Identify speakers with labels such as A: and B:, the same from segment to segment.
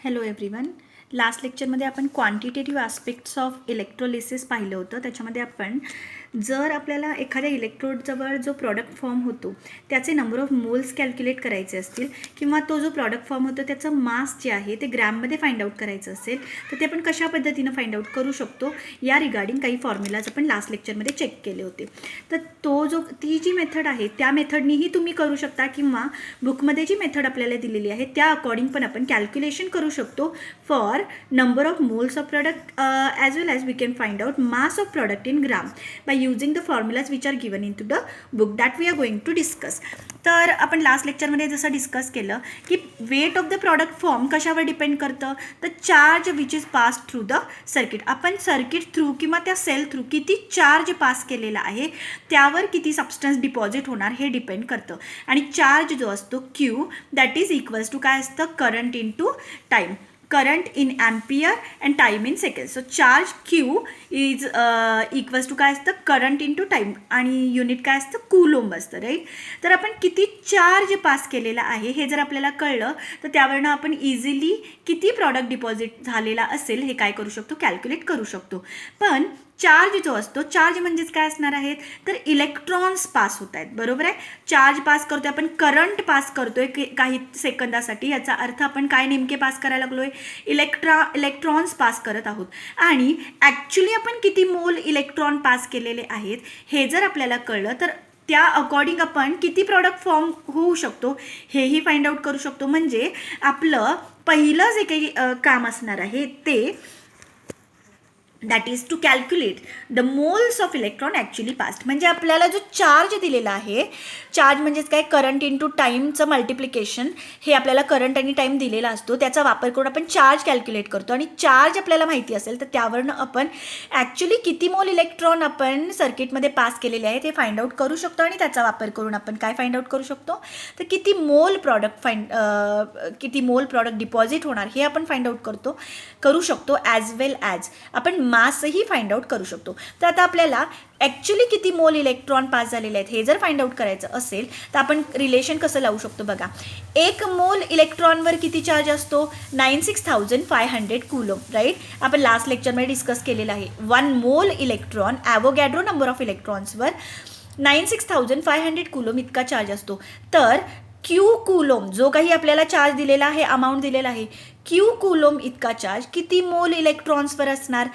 A: Hello everyone. Last लेक्चरमध्ये आपण quantitative aspects of electrolysis पाहिलं होतं. त्याच्यामध्ये आपण जर आपल्याला एखाद्या इलेक्ट्रोडजवळ जो प्रॉडक्ट फॉर्म होतो त्याचे नंबर ऑफ मोल्स कॅल्क्युलेट करायचे असतील किंवा तो जो प्रॉडक्ट फॉर्म होतो त्याचं मास जे आहे ते ग्रॅममध्ये फाइंड आउट करायचं असेल तर ते आपण कशा पद्धतीनं फाइंड आउट करू शकतो या रिगार्डिंग काही फॉर्म्युलाज आपण लास्ट लेक्चरमध्ये चेक केले होते. तर ती जी मेथड आहे त्या मेथडनीही तुम्ही करू शकता किंवा बुकमध्ये जी मेथड आपल्याला दिलेली आहे त्या अकॉर्डिंग पण आपण कॅल्क्युलेशन करू शकतो for number of moles of product as well as we can find out mass of product in gram by using the formulas which are given into the book that we are going to discuss. तर आपण last लेक्चरमध्ये जसं discuss केलं की weight of the product form कशावर depend करतं तर charge which is pass through the circuit. आपण सर्किट थ्रू किंवा त्या सेल थ्रू किती चार्ज पास केलेला आहे त्यावर किती सबस्टन्स डिपॉझिट होणार हे डिपेंड करतं. आणि चार्ज जो असतो Q that is equals to काय असतं current into time. Current in ampere and time in second. So charge Q is equals to काय असतं करंट इन टू टाईम आणि युनिट काय असतं कूलोम्ब असतं राईट. तर आपण किती चार्ज पास केलेला आहे हे जर आपल्याला कळलं तर त्यावरनं आपण इझिली किती प्रॉडक्ट डिपॉझिट झालेला असेल हे काय करू शकतो कॅल्क्युलेट करू शकतो. पण चार्ज जो असतो चार्ज म्हणजेच काय असणार आहेत तर इलेक्ट्रॉन्स पास होत आहेत बरोबर आहे. चार्ज पास करतोय आपण करंट पास करतोय काही सेकंदासाठी याचा अर्थ आपण काय नेमके पास करायला लागलोय इलेक्ट्रॉन्स पास करत आहोत. आणि ॲक्च्युली आपण किती मोल इलेक्ट्रॉन पास केलेले आहेत हे जर आपल्याला कळलं तर त्या अकॉर्डिंग आपण किती प्रॉडक्ट फॉर्म होऊ शकतो हेही फाइंड आउट करू शकतो. म्हणजे आपलं पहिलं जे काही काम असणार आहे ते that is to calculate the moles of electron actually passed. म्हणजे आपल्याला जो चार्ज दिलेला आहे चार्ज म्हणजेच काय करंट इन टू टाईमचं मल्टिप्लिकेशन हे आपल्याला करंट आणि टाईम दिलेला असतो त्याचा वापर करून आपण चार्ज कॅल्क्युलेट करतो. आणि चार्ज आपल्याला माहिती असेल तर त्यावरनं आपण ॲक्च्युली किती मोल इलेक्ट्रॉन आपण सर्किटमध्ये पास केलेले आहेत हे फाइंड आउट करू शकतो. आणि त्याचा वापर करून आपण काय फाइंड आउट करू शकतो तर किती मोल प्रॉडक्ट डिपॉझिट होणार हे आपण फाइंड आउट करू शकतो ॲज वेल ॲज आपण मासही फाइंड आउट करू शकतो. तर आता आपल्याला ॲक्च्युली किती मोल इलेक्ट्रॉन पास झालेले आहेत हे जर फाइंड आउट करायचं असेल तर आपण रिलेशन कसं लावू शकतो बघा. एक मोल इलेक्ट्रॉनवर किती चार्ज असतो 96,500 कूलोम्ब राईट. आपण लास्ट लेक्चरमध्ये डिस्कस केलेलं आहे. 1 मोल electron Avogadro number of इलेक्ट्रॉन्सवर 96,500 coulomb इतका चार्ज असतो. तर क्यू कूलोम्ब जो काही आपल्याला चार्ज दिलेला आहे अमाऊंट दिलेला आहे क्यू कूलोम्ब इतका चार्ज किती मोल इलेक्ट्रॉन्सवर असणार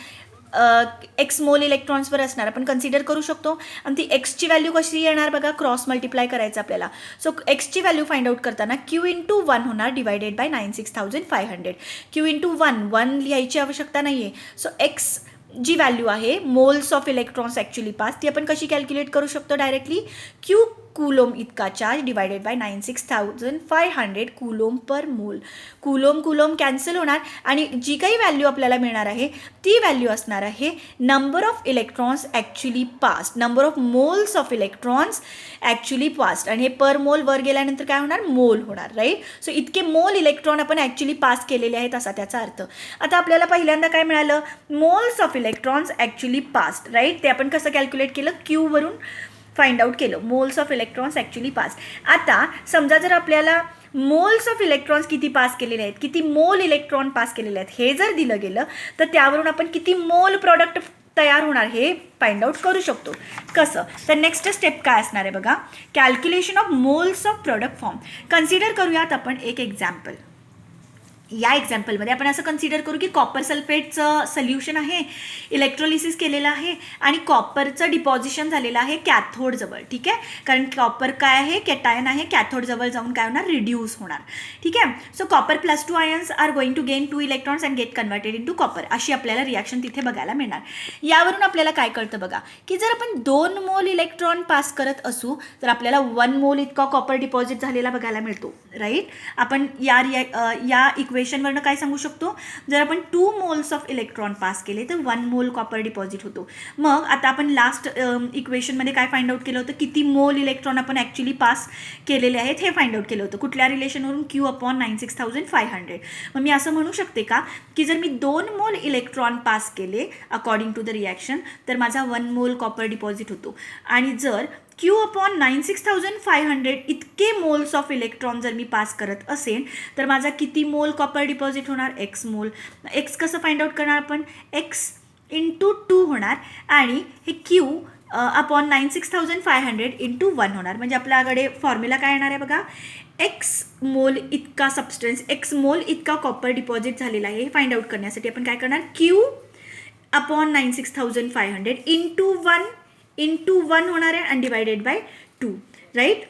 A: एक्स मोल इलेक्ट्रॉन्सवर असणार आपण कन्सिडर करू शकतो. आणि ती एक्सची व्हॅल्यू कशी येणार बघा क्रॉस मल्टिप्लाय करायचं आपल्याला. सो एक्सची व्हॅल्यू फाइंड आउट करताना क्यू इंटू 1 होणार डिवायडेड बाय 96,500. क्यू इंटू 1 लिहायची आवश्यकता नाही आहे. सो एक्स जी व्हॅल्यू आहे moles of electrons actually pass ती आपण कशी कॅल्क्युलेट करू शकतो डायरेक्टली क्यू कूलोम्ब इतका चार्ज डिवायडेड बाय 96,500 कूलोम्ब पर मोल. कूलोम्ब कॅन्सल होणार आणि जी काही व्हॅल्यू आपल्याला मिळणार आहे ती व्हॅल्यू असणार आहे number of electrons actually past. Number of moles of electrons actually past आणि हे पर मोल वर गेल्यानंतर काय होणार मोल होणार राईट. सो इतके मोल इलेक्ट्रॉन आपण ॲक्च्युली पास केलेले आहेत असा त्याचा अर्थ. आता आपल्याला पहिल्यांदा काय मिळालं moles of electrons actually passed right. ते आपण कसं कॅल्क्युलेट केलं क्यूवरून फाइंड आउट केलं moles of electrons actually pass. आता समजा जर आपल्याला मोल्स ऑफ इलेक्ट्रॉन्स किती पास केलेले आहेत किती मोल इलेक्ट्रॉन पास केलेले आहेत हे जर दिलं गेलं तर त्यावरून आपण किती मोल प्रॉडक्ट तयार होणार हे फाइंड आउट करू शकतो. कसं तर नेक्स्ट स्टेप काय असणार आहे बघा calculation of moles of product form. Consider करूयात आपण एक एक्झाम्पल. या एक्झाम्पलमध्ये आपण असं कन्सिडर करू की कॉपर सल्फेटचं सोल्युशन आहे इलेक्ट्रोलिसिस केलेलं आहे आणि कॉपरचं डिपॉझिशन झालेलं आहे कॅथोडजवळ ठीक आहे. कारण कॉपर काय आहे कॅटायन आहे कॅथोडजवळ जाऊन काय होणार रिड्यूस होणार ठीक आहे. So copper +2 ions are going to gain 2 electrons and get converted into copper अशी आपल्याला रिॲक्शन तिथे बघायला मिळणार. यावरून आपल्याला काय कळतं बघा की जर आपण 2 मोल इलेक्ट्रॉन पास करत असू तर आपल्याला 1 मोल इतका कॉपर डिपॉझिट झालेला बघायला मिळतो राईट. आपण या इक्वेशनवरनं काय सांगू शकतो जर आपण 2 मोल्स ऑफ इलेक्ट्रॉन पास केले तर 1 मोल कॉपर डिपॉझिट होतो. मग आता आपण लास्ट इक्वेशनमध्ये काय फाइंड आउट केलं होतं किती मोल इलेक्ट्रॉन आपण ॲक्च्युली पास केलेले आहेत हे फाइंड आउट केलं होतं कुठल्या रिलेशनवरून क्यू अपॉन 96,500. मग मी असं म्हणू शकते का की जर मी 2 मोल इलेक्ट्रॉन पास केले अकॉर्डिंग टू द रिॲक्शन तर माझा 1 मोल कॉपर डिपॉझिट होतो. आणि जर Q अपॉन 96,500 इतके मोल्स ऑफ इलेक्ट्रॉन जर मी पास करत असेल तर माझा किती मोल कॉपर डिपॉझिट होणार? एक्स मोल. एक्स कसं फाइंड आउट करणार आपण? एक्स इंटू 2 होणार आणि हे क्यू अपॉन 96,500 इंटू 1 होणार. म्हणजे आपल्याकडे फॉर्म्युला काय येणार आहे बघा, एक्स मोल इतका सबस्टन्स, एक्स मोल इतका कॉपर डिपॉझिट झालेला आहे हे फाइंड आउट करण्यासाठी आपण काय करणार? क्यू अपॉन 96,500 इंटू 1 होणार आहे आणि डिवायडेड बाय 2, राईट.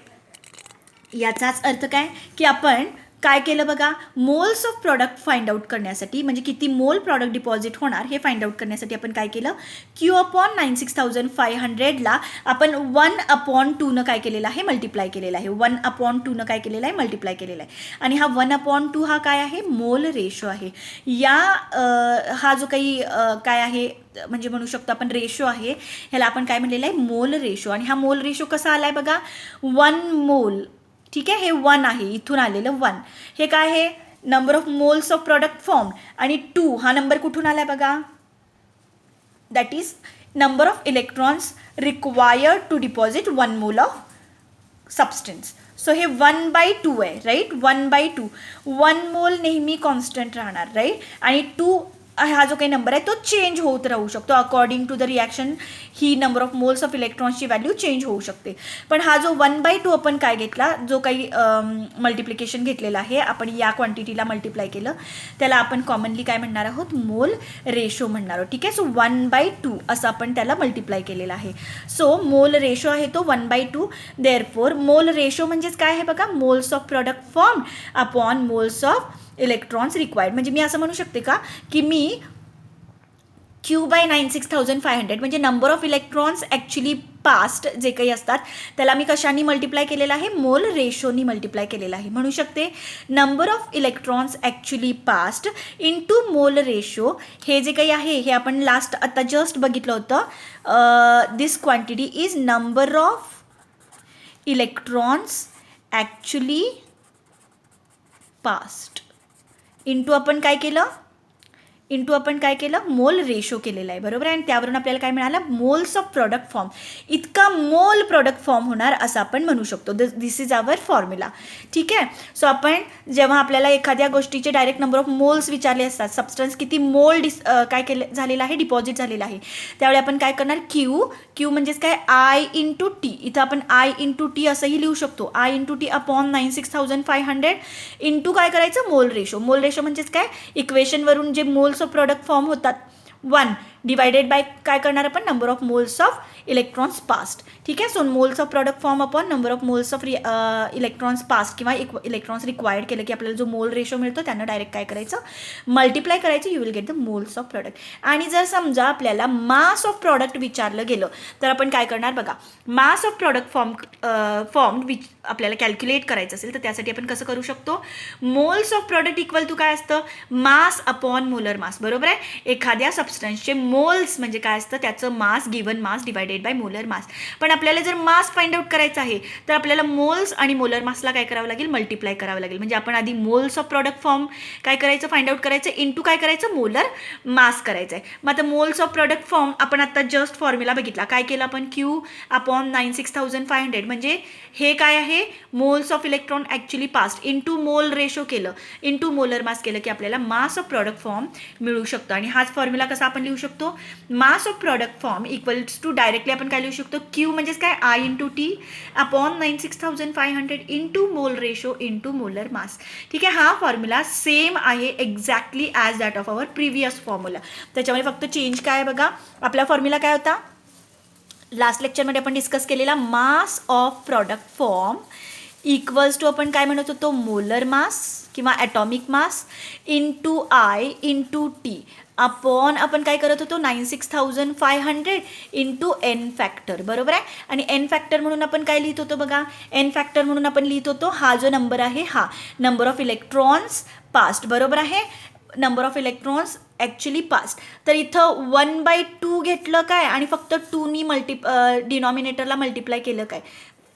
A: याचाच अर्थ काय की आपण काय केलं बघा, moles of product find out करण्यासाठी, म्हणजे किती मोल प्रॉडक्ट डिपॉझिट होणार हे फाइंड आउट करण्यासाठी आपण काय केलं, क्यू अपॉन 96,500ला आपण 1/2 काय केलेलं आहे? मल्टिप्लाय केलेलं आहे. 1/2 काय केलेलं आहे? मल्टिप्लाय केलेलं आहे. आणि हा 1/2 हा काय आहे? मोल रेशो आहे. या हा जो काही काय आहे म्हणजे म्हणू शकतो आपण रेशो आहे, ह्याला आपण काय म्हणलेलं आहे? Mole ratio. आणि हा मोल रेशो कसा आला आहे बघा, 1 मोल. ठीक आहे, हे 1 आहे, इथून आलेलं 1. हे काय आहे? Number of moles of product form. आणि 2 हा नंबर कुठून आला आहे बघा, that is number of electrons required to deposit 1 mole of substance. So हे 1/2 आहे, राईट. 1/2. 1 मोल नेहमी कॉन्स्टंट राहणार, राईट. आणि 2 हा जो काही नंबर आहे तो चेंज होत राहू शकतो अकॉर्डिंग टू द रिॲक्शन. ही नंबर ऑफ मोल्स ऑफ इलेक्ट्रॉन्सची व्हॅल्यू चेंज होऊ शकते. पण हा जो 1/2 आपण काय घेतला, जो काही मल्टिप्लिकेशन घेतलेला आहे, आपण या क्वांटिटीला मल्टिप्लाय केलं, त्याला आपण कॉमनली काय म्हणणार आहोत? मोल रेशो म्हणणार आहोत. ठीक आहे. सो 1/2 असं आपण त्याला मल्टिप्लाय केलेलं आहे. सो मोल रेशो आहे तो 1/2. देअरफॉर मोल रेशो म्हणजेच काय आहे बघा, moles of product form upon moles of electrons required. म्हणजे मी असं म्हणू शकते का की मी Q/96,500 म्हणजे number of electrons actually past जे काही असतात त्याला मी कशाने मल्टिप्लाय केलेलं आहे? मोल रेशोनी मल्टिप्लाय केलेलं आहे. म्हणू शकते number of electrons actually passed into mole ratio. हे जे काही आहे हे आपण लास्ट आता जस्ट बघितलं होतं. This quantity is number of electrons actually passed into आपण काय केलं? मोल रेशो केलेला आहे, बरोबर आहे. आणि त्यावरून आपल्याला काय मिळालं? Moles of product form. इतका मोल प्रॉडक्ट फॉर्म होणार असं आपण म्हणू शकतो. दिस इज आवर फॉर्म्युला. ठीक आहे. सो आपण जेव्हा आपल्याला एखाद्या गोष्टीचे डायरेक्ट नंबर ऑफ मोल्स विचारले असतात, सबस्टन्स किती मोल काय केलं झालेलं आहे? डिपॉझिट झालेलं आहे, त्यावेळी आपण काय करणार? क्यू म्हणजेच काय? I into T. इथं आपण आय इंटू टी असंही लिहू शकतो. I into T upon 96,500 into काय करायचं? Mole ratio. मोल रेशो म्हणजेच काय? इक्वेशनवरून जे मोल्स ऑफ प्रॉडक्ट फॉर्म होतात 1 डिवायडेड बाय काय करणार आपण? Number of moles of electrons past. ठीक आहे. So moles of product form upon number of moles of electrons past किंवा इलेक्ट्रॉन्स रिक्वायर्ड केलं की आपल्याला जो मोल रेशो मिळतो त्यांना डायरेक्ट काय करायचं? मल्टिप्लाय करायचं. You will get the moles of product. आणि जर समजा आपल्याला मास ऑफ प्रॉडक्ट विचारलं गेलं तर आपण काय करणार बघा, मास ऑफ प्रॉडक्ट फॉर्म आपल्याला कॅल्क्युलेट करायचं असेल तर त्यासाठी आपण कसं करू शकतो? Moles of product equal to काय असतं? मास अपॉन मोलर मास, बरोबर आहे. एखाद्या सबस्टन्सचे मोल्स म्हणजे काय असतं? त्याचं mass given mass divided by molar mass. पण आपल्याला जर मास फाइंड आउट करायचं आहे तर आपल्याला मोल्स आणि मोलर मासला काय करावं लागेल? मल्टिप्लाय करावं लागेल. म्हणजे आपण आधी मोल्स ऑफ प्रॉडक्ट फॉर्म काय करायचं? फाइंड आउट करायचं इंटू काय करायचं? मोलर मास करायचं आहे. मग आता मोल्स ऑफ प्रॉडक्ट फॉर्म आपण आता जस्ट फॉर्म्युला बघितला. काय केलं आपण? क्यू अपॉन 96,500 म्हणजे हे काय आहे? Moles of electron actually passed into mole ratio केलं, इंटू मोलर मास केलं की आपल्याला मास ऑफ प्रॉडक्ट फॉर्म मिळू शकतो. आणि हाच फॉर्म्युला कसा आपण लिहू शकतो? Mass of product form equals to directly आपण काय लिहू शकतो? क्यू म्हणजेच काय? I into T upon 96,500 into mole ratio into molar mass. ठीक आहे. हा फॉर्म्युला सेम आहे exactly as that of our previous formula. त्याच्यामध्ये फक्त चेंज काय आहे बघा. आपला फॉर्म्युला काय होता? लास्ट लेक्चरमध्ये आपण डिस्कस केलेला mass of product form equals to आपण काय म्हणत होतो? मोलर मास किंवा atomic mass into I into T upon आपण काय करत होतो? 96,500 इंटू एन फॅक्टर, बरोबर आहे. आणि एन फॅक्टर म्हणून आपण काय लिहित होतो बघा? एन फॅक्टर म्हणून आपण लिहित होतो हा जो नंबर आहे हा नंबर ऑफ इलेक्ट्रॉन्स पास्ट, बरोबर आहे. Number of electrons actually past. तर इथं 1/2 घेतलं काय आणि फक्त 2नी डिनॉमिनेटरला मल्टिप्लाय केलं काय?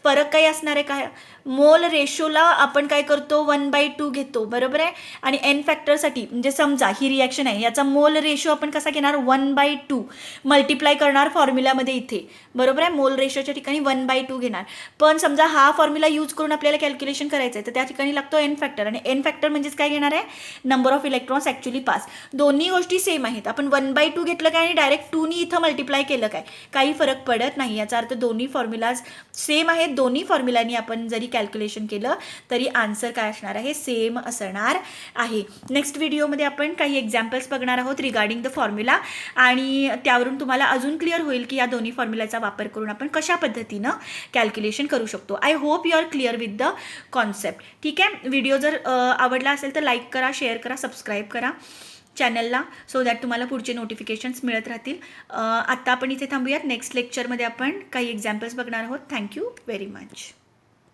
A: फरक काही असणार आहे काय? मोल रेशोला आपण काय करतो 1/2 घेतो, बरोबर आहे. आणि एन फॅक्टरसाठी म्हणजे समजा ही रिॲक्शन आहे, याचा मोल रेशो आपण कसा घेणार 1/2 मल्टिप्लाय करणार फॉर्म्युलामध्ये इथे, बरोबर आहे. मोल रेशोच्या ठिकाणी 1/2 घेणार. पण समजा हा फॉर्म्युला यूज करून आपल्याला कॅल्क्युलेशन करायचं आहे, तर त्या ठिकाणी लागतो एन फॅक्टर. आणि एन फॅक्टर म्हणजेच काय घेणार आहे, number of electrons actually pass. दोन्ही गोष्टी सेम आहेत. आपण 1/2 घेतलं काय आणि डायरेक्ट 2 नी इथं मल्टिप्लाय केलं काय, काही फरक पडत नाही. याचा अर्थ दोन्ही फॉर्म्युलाज सेम आहेत. दोन्ही फॉर्म्युलानी आपण जरी कॅल्क्युलेशन केलं तरी आन्सर काय असणार आहे, सेम असणार आहे. नेक्स्ट व्हिडिओमध्ये आपण काही एक्झाम्पल्स बघणार आहोत रिगार्डिंग द फॉर्म्युला, आणि त्यावरून तुम्हाला अजून क्लिअर होईल की या दोन्ही फॉर्म्युलाचा वापर करून आपण कशा पद्धतीनं कॅल्क्युलेशन करू शकतो. I hope you are clear with the concept. ठीक आहे. व्हिडिओ जर आवडला असेल तर लाईक करा, शेअर करा, सबस्क्राईब करा चॅनलला, सो दॅट तुम्हाला पुढचे नोटिफिकेशन्स मिळत राहतील. आत्ता आपण इथे थांबूयात. नेक्स्ट लेक्चरमध्ये आपण काही एक्झाम्पल्स बघणार आहोत. Thank you very much.